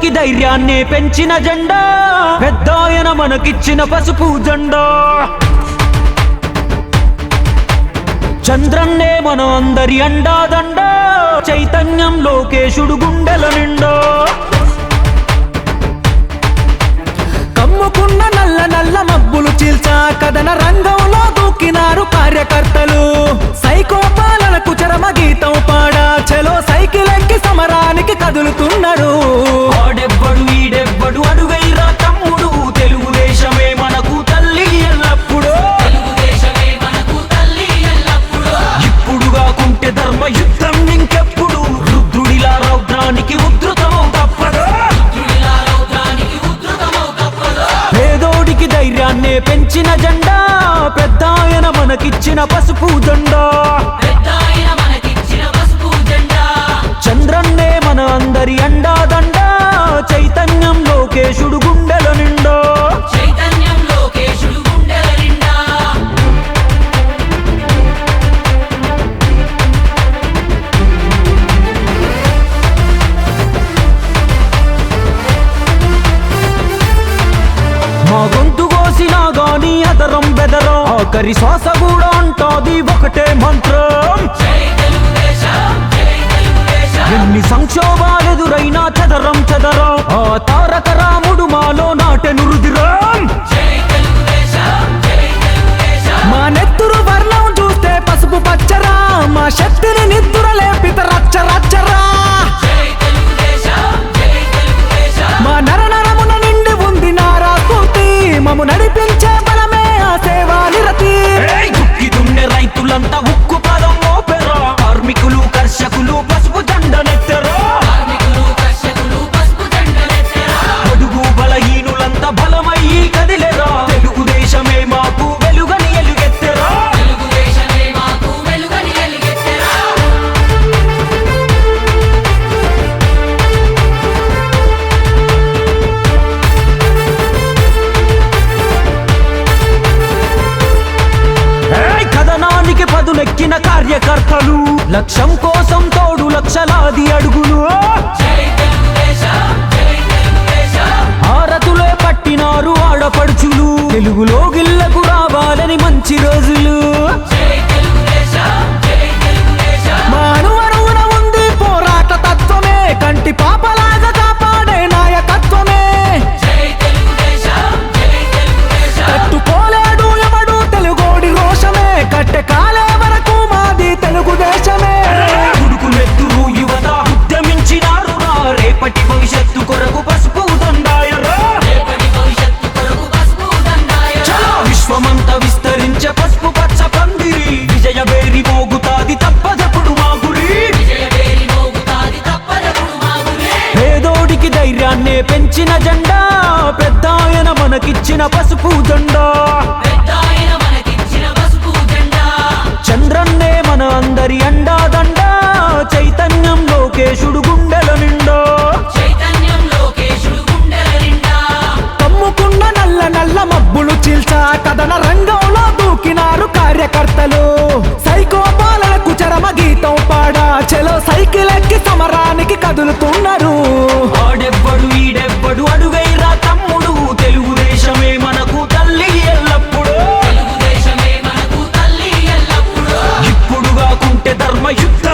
పేదోడికి ధైర్యాన్ని పెంచిన జెండా పెద్దాయన మనకిచ్చిన పసుపు జెండా చంద్రన్నే మన అందరి అండాదండ చైతన్యం లోకేశుడు గుండెల నిండా కమ్ముకున్న నల్ల నల్ల మబ్బులు చీల్చా కథన రంగంలో దూకినారు కార్యకర్తలు సైకో పాలనకు చరమ గీతం పాడా చలో సైకిల్ ఎక్కి సమరానికి కదులుతున్నారు ఆడెవ్వడు ఈడెవ్వడు అడుగైరా తమ్ముడు తెలుగుదేశమే మనకు తల్లి ఎల్లప్పుడు ఇప్పుడు కాకుంటే ధర్మ యుద్ధం ఇంకెప్పుడు రుద్రుడిలా రౌద్రానికి ఉద్ధృతమవు తప్పదు పేదోడికి ధైర్యాన్ని పెంచిన జెండా పెద్దాయన మనకిచ్చిన పసుపు జెండా చంద్రన్నే మన అందరి అండాదండ చైతన్యం లోకేశుడు గుండెల నిండా మా గొంతు కోసినా గాని అదరం బెదరం ఆఖరి శ్వాస కూడా అంటాది ఒకటే మంత్రం ఎన్ని సంక్షోభాలెదురైనా చదరం చదరం ఆ తారక రాముడు మాలో నాటెను రుదిరం మా నెత్తురు వర్ణం చూస్తే పసుపు పచ్చరా మా శక్తిని నిద్దుర లేపిత రచ్చ రచ్చరా మా నరనరమున నిండి ఉంది నారా స్ఫూర్తి మము నడిపించే బలమే ఆ సేవా నిరతి దుక్కి దున్నే రైతులంతా ఉక్కు పదం మోపెరా కార్మికులు కర్షకులు పసుపు జెండనెత్తరా అడుగు బలహీనులంతా బలమయ్యి కదిలేరా తెలుగుదేశమే మాకు వెలుగని ఎలుగెత్తరా కథనానికి పదునెక్కిన కార్యకర్తలు లక్ష్యం కోసం తోడు లక్షలాది అడుగులు హారతులే పట్టినారు ఆడపడుచులు తెలుగులో గిల్లకు రావాలని మంచి రోజులు మా అణువణువున ఉంది పోరాట తత్వమే కంటి పాపలాగా కాపాడే నాయకత్వమే తట్టుకోలేడు ఎవడు తెలుగోడి రోషమే కట్టె కాలే వరకు మాది తెలుగుదేశమే ఉడుకులెత్తురు యువత ఉద్యమించినారు రేపటి భవిష్యత్తు కొరకు పసుపు దండాయరా చలో విశ్వమంతా విస్తరించే పసుపు పచ్చ పందిరి విజయ వేరి మోగుతాది తప్పదప్పుడు మా గురి పేదోడికి ధైర్యాన్ని పెంచిన జెండా పెద్దాయన మనకిచ్చిన పసుపు జెండా చంద్రన్నే మన అందరి అండాదండ చైతన్యం లోకేశుడు గుండెల నిండా కమ్ముకున్న నల్ల నల్ల మబ్బులు చీల్చా కథన రంగంలో దూకినారు కార్యకర్తలు సైకో పాలనకు చరమ గీతం పాడా చలో సైకిల్ ఎక్కి సమరానికి కదులుతున్నారు ఆడెవ్వడు ఈడెవ్వడు అడుగైరా తమ్ముడు తెలుగుదేశమే మనకు తల్లి ఎల్లప్పుడు ఇప్పుడు కాకుంటే ధర్మ యుద్ధం